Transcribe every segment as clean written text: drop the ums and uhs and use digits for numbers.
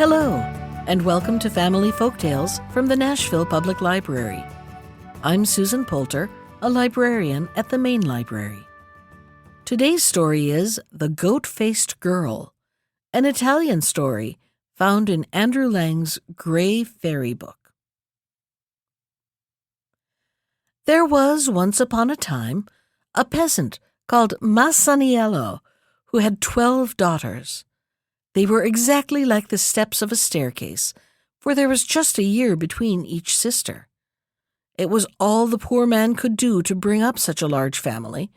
Hello, and welcome to Family Folktales from the Nashville Public Library. I'm Susan Poulter, a librarian at the main library. Today's story is The Goat-Faced Girl, an Italian story found in Andrew Lang's Gray Fairy Book. There was, once upon a time, a peasant called Masaniello who had 12 daughters. They were exactly like the steps of a staircase, for there was just a year between each sister. It was all the poor man could do to bring up such a large family,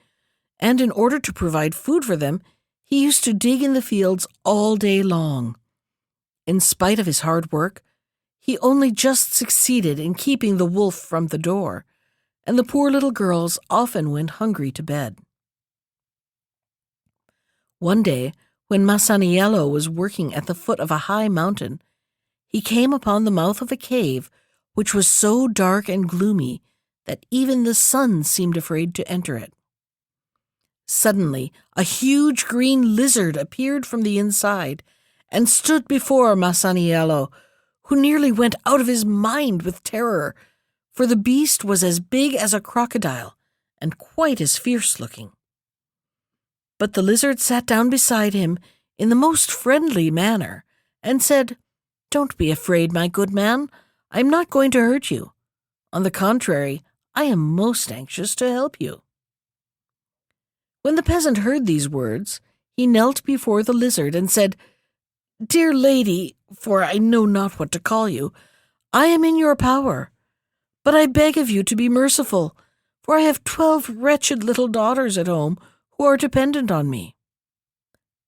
and in order to provide food for them, he used to dig in the fields all day long. In spite of his hard work, he only just succeeded in keeping the wolf from the door, and the poor little girls often went hungry to bed. One day, when Masaniello was working at the foot of a high mountain, he came upon the mouth of a cave which was so dark and gloomy that even the sun seemed afraid to enter it. Suddenly, a huge green lizard appeared from the inside and stood before Masaniello, who nearly went out of his mind with terror, for the beast was as big as a crocodile and quite as fierce-looking. But the lizard sat down beside him in the most friendly manner and said, "Don't be afraid, my good man. I am not going to hurt you. On the contrary, I am most anxious to help you." When the peasant heard these words, he knelt before the lizard and said, "Dear lady, for I know not what to call you, I am in your power. But I beg of you to be merciful, for I have 12 wretched little daughters at home who are dependent on me."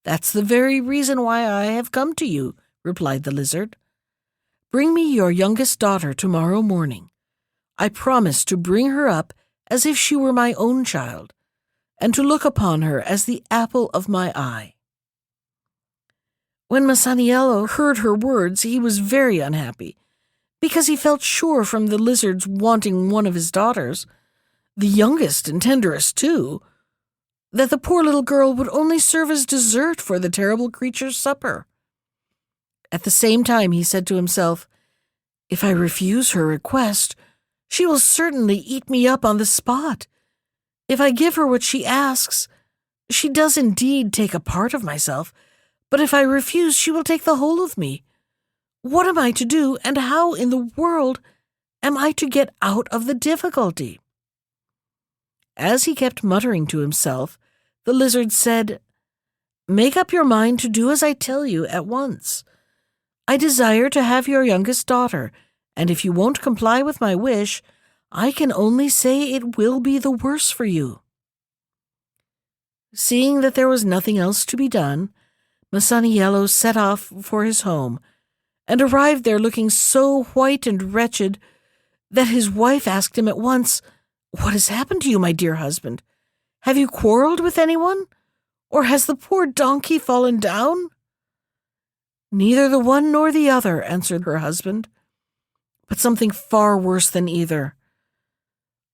"That's the very reason why I have come to you," replied the lizard. "Bring me your youngest daughter tomorrow morning. I promise to bring her up as if she were my own child, and to look upon her as the apple of my eye." When Masaniello heard her words, he was very unhappy, because he felt sure from the lizard's wanting one of his daughters, the youngest and tenderest too, that the poor little girl would only serve as dessert for the terrible creature's supper. At the same time, he said to himself, "If I refuse her request, she will certainly eat me up on the spot. If I give her what she asks, she does indeed take a part of myself, but if I refuse, she will take the whole of me. What am I to do, and how in the world am I to get out of the difficulty?" As he kept muttering to himself, the lizard said, "Make up your mind to do as I tell you at once. I desire to have your youngest daughter, and if you won't comply with my wish, I can only say it will be the worse for you." Seeing that there was nothing else to be done, Masaniello set off for his home, and arrived there looking so white and wretched that his wife asked him at once, "What has happened to you, my dear husband? Have you quarreled with anyone? Or has the poor donkey fallen down?" "Neither the one nor the other," answered her husband, "but something far worse than either.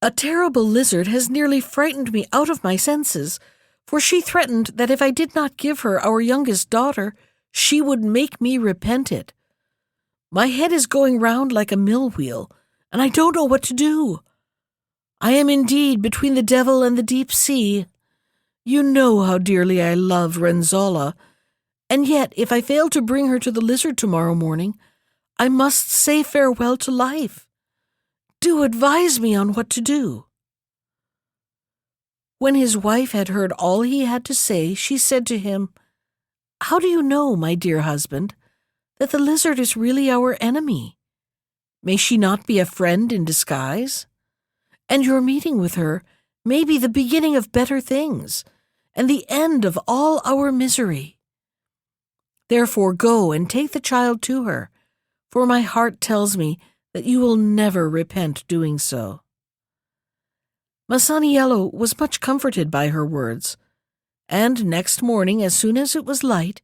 A terrible lizard has nearly frightened me out of my senses, for she threatened that if I did not give her our youngest daughter, she would make me repent it. My head is going round like a mill wheel, and I don't know what to do. I am indeed between the devil and the deep sea. You know how dearly I love Renzolla, and yet if I fail to bring her to the lizard tomorrow morning, I must say farewell to life. Do advise me on what to do." When his wife had heard all he had to say, she said to him, "How do you know, my dear husband, that the lizard is really our enemy? May she not be a friend in disguise? And your meeting with her may be the beginning of better things, and the end of all our misery. Therefore go and take the child to her, for my heart tells me that you will never repent doing so." Masaniello was much comforted by her words, and next morning, as soon as it was light,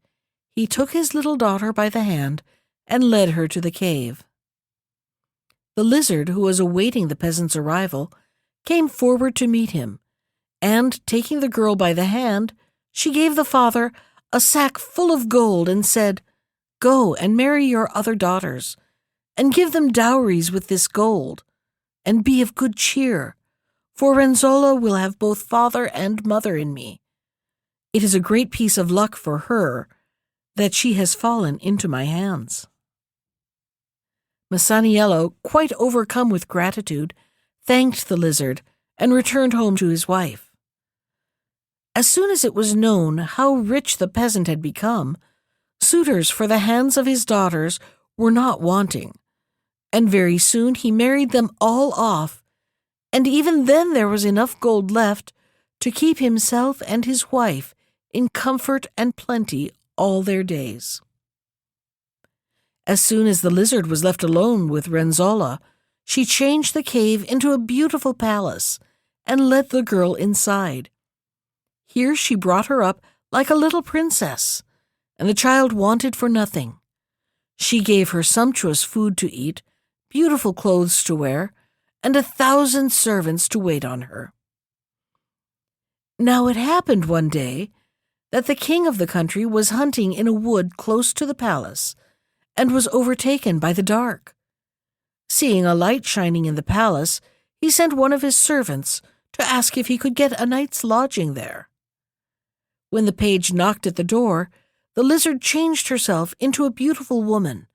he took his little daughter by the hand and led her to the cave. The lizard, who was awaiting the peasant's arrival, came forward to meet him, and, taking the girl by the hand, she gave the father a sack full of gold and said, Go and marry your other daughters, and give them dowries with this gold, and be of good cheer, for Renzolla will have both father and mother in me. It is a great piece of luck for her that she has fallen into my hands." Masaniello, quite overcome with gratitude, thanked the lizard and returned home to his wife. As soon as it was known how rich the peasant had become, suitors for the hands of his daughters were not wanting, and very soon he married them all off, and even then there was enough gold left to keep himself and his wife in comfort and plenty all their days. As soon as the lizard was left alone with Renzolla, she changed the cave into a beautiful palace and led the girl inside. Here she brought her up like a little princess, and the child wanted for nothing. She gave her sumptuous food to eat, beautiful clothes to wear, and 1,000 servants to wait on her. Now it happened one day that the king of the country was hunting in a wood close to the palace, and was overtaken by the dark. Seeing a light shining in the palace, he sent one of his servants to ask if he could get a night's lodging there. When the page knocked at the door, the lizard changed herself into a beautiful woman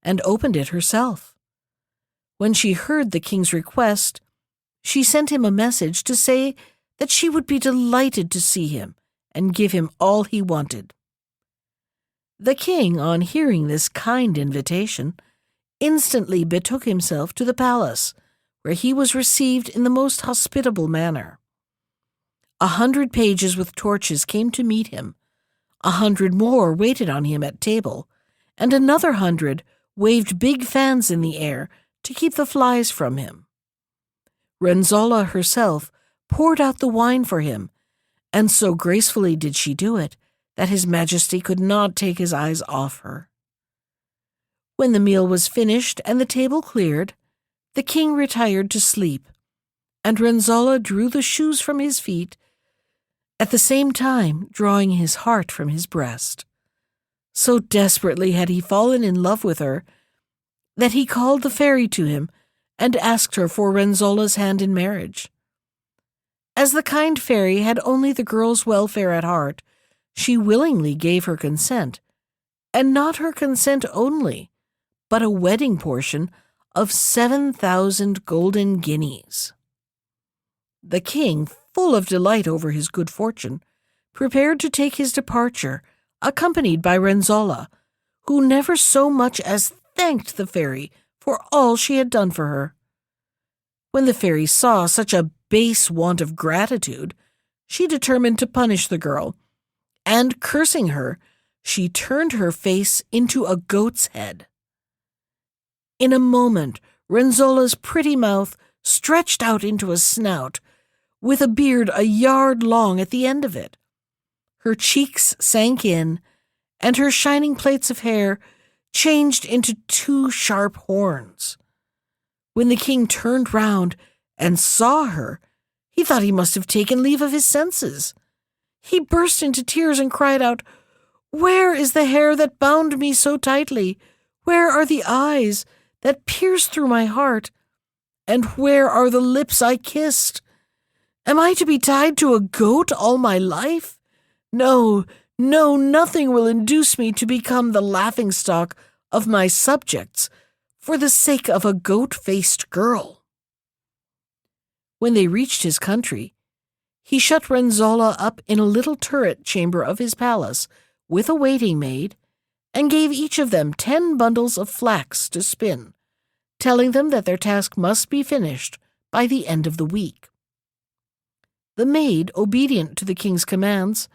and opened it herself. When she heard the king's request, she sent him a message to say that she would be delighted to see him and give him all he wanted. The king, on hearing this kind invitation, instantly betook himself to the palace, where he was received in the most hospitable manner. 100 pages with torches came to meet him, 100 more waited on him at table, and another 100 waved big fans in the air to keep the flies from him. Renzolla herself poured out the wine for him, and so gracefully did she do it that His Majesty could not take his eyes off her. When the meal was finished and the table cleared, the king retired to sleep, and Renzolla drew the shoes from his feet, at the same time drawing his heart from his breast. So desperately had he fallen in love with her that he called the fairy to him and asked her for Renzolla's hand in marriage. As the kind fairy had only the girl's welfare at heart, she willingly gave her consent, and not her consent only, but a wedding portion of 7,000 golden guineas. The king, full of delight over his good fortune, prepared to take his departure, accompanied by Renzolla, who never so much as thanked the fairy for all she had done for her. When the fairy saw such a base want of gratitude, she determined to punish the girl, and, cursing her, she turned her face into a goat's head. In a moment, Renzolla's pretty mouth stretched out into a snout, with a beard a yard long at the end of it. Her cheeks sank in, and her shining plaits of hair changed into 2 sharp horns. When the king turned round and saw her, he thought he must have taken leave of his senses. He burst into tears and cried out, "Where is the hair that bound me so tightly? Where are the eyes that pierced through my heart? And where are the lips I kissed? Am I to be tied to a goat all my life? No, no, nothing will induce me to become the laughingstock of my subjects for the sake of a goat-faced girl." When they reached his country, he shut Renzolla up in a little turret chamber of his palace with a waiting maid, and gave each of them 10 bundles of flax to spin, telling them that their task must be finished by the end of the week. The maid, obedient to the king's commands,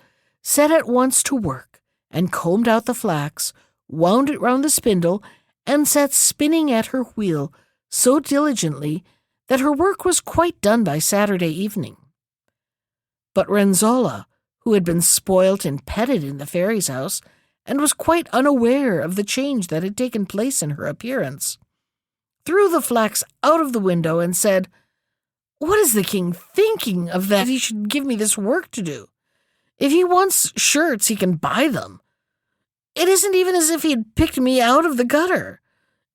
set at once to work and combed out the flax, wound it round the spindle, and sat spinning at her wheel so diligently that her work was quite done by Saturday evening. But Renzolla, who had been spoilt and petted in the fairy's house, and was quite unaware of the change that had taken place in her appearance, threw the flax out of the window and said, "What is the king thinking of that he should give me this work to do? If he wants shirts, he can buy them. It isn't even as if he had picked me out of the gutter,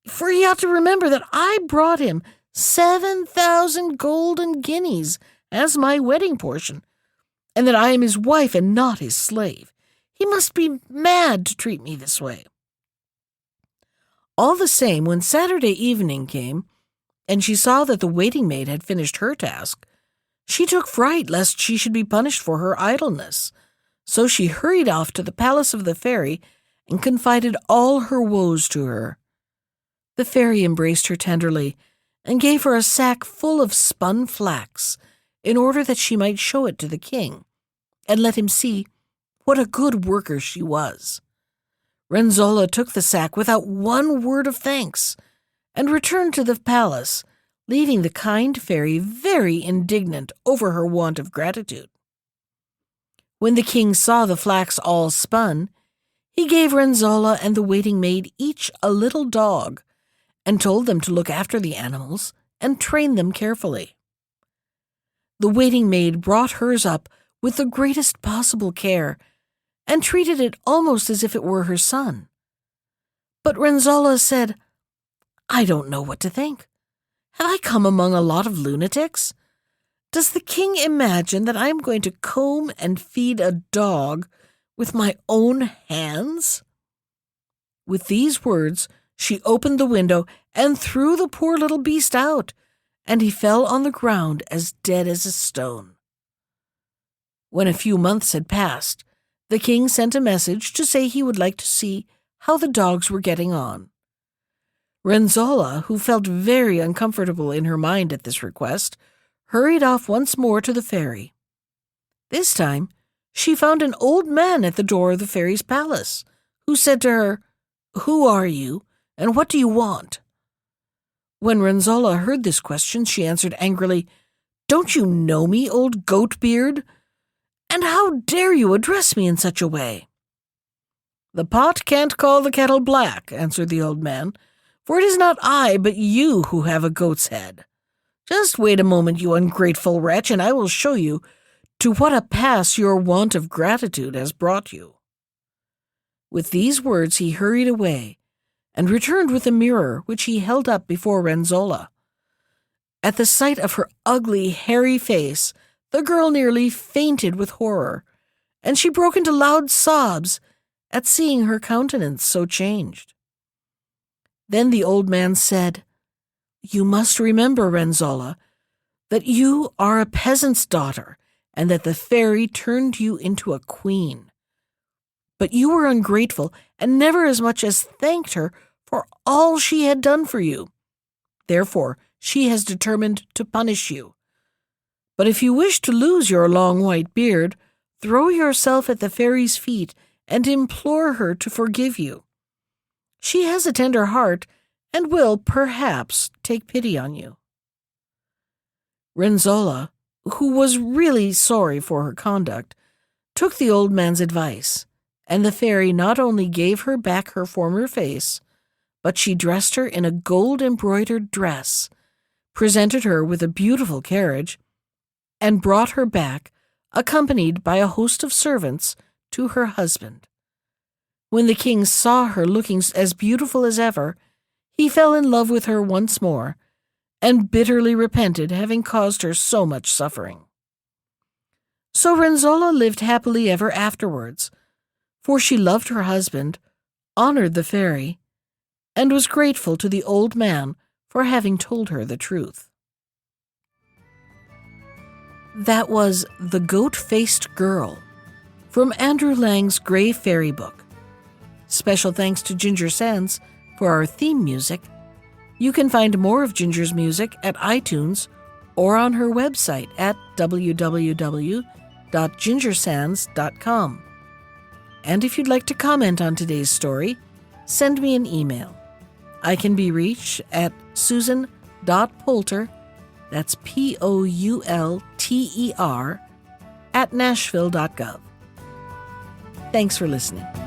for he ought to remember that I brought him 7,000 golden guineas as my wedding portion, and that I am his wife and not his slave. He must be mad to treat me this way." All the same, when Saturday evening came, and she saw that the waiting-maid had finished her task, she took fright lest she should be punished for her idleness. So she hurried off to the palace of the fairy and confided all her woes to her. The fairy embraced her tenderly and gave her a sack full of spun flax in order that she might show it to the king and let him see what a good worker she was. Renzolla took the sack without one word of thanks and returned to the palace, leaving the kind fairy very indignant over her want of gratitude. When the king saw the flax all spun, he gave Renzolla and the waiting-maid each a little dog and told them to look after the animals and train them carefully. The waiting-maid brought hers up with the greatest possible care and treated it almost as if it were her son. But Renzolla said, "I don't know what to think. Have I come among a lot of lunatics? Does the king imagine that I am going to comb and feed a dog with my own hands?" With these words, she opened the window and threw the poor little beast out, and he fell on the ground as dead as a stone. When a few months had passed, the king sent a message to say he would like to see how the dogs were getting on. Renzolla, who felt very uncomfortable in her mind at this request, hurried off once more to the fairy. This time, she found an old man at the door of the fairy's palace, who said to her, "Who are you, and what do you want?" When Renzolla heard this question, she answered angrily, "Don't you know me, old goat-beard? And how dare you address me in such a way?" "The pot can't call the kettle black," answered the old man, "for it is not I, but you who have a goat's head. Just wait a moment, you ungrateful wretch, and I will show you to what a pass your want of gratitude has brought you." With these words he hurried away, and returned with a mirror which he held up before Renzolla. At the sight of her ugly, hairy face, the girl nearly fainted with horror, and she broke into loud sobs at seeing her countenance so changed. Then the old man said, "You must remember, Renzolla, that you are a peasant's daughter, and that the fairy turned you into a queen. But you were ungrateful and never as much as thanked her for all she had done for you. Therefore, she has determined to punish you. But if you wish to lose your long white beard, throw yourself at the fairy's feet and implore her to forgive you. She has a tender heart and will, perhaps, take pity on you." Renzolla, who was really sorry for her conduct, took the old man's advice, and the fairy not only gave her back her former face, but she dressed her in a gold-embroidered dress, presented her with a beautiful carriage, and brought her back, accompanied by a host of servants, to her husband. When the king saw her looking as beautiful as ever, he fell in love with her once more, and bitterly repented having caused her so much suffering. So Renzolla lived happily ever afterwards, for she loved her husband, honored the fairy, and was grateful to the old man for having told her the truth. That was The Goat-Faced Girl from Andrew Lang's Grey Fairy Book. Special thanks to Ginger Sands for our theme music. You can find more of Ginger's music at iTunes or on her website at www.gingersands.com. And if you'd like to comment on today's story, send me an email. I can be reached at susan.poulter, that's Poulter, @nashville.gov. Thanks for listening.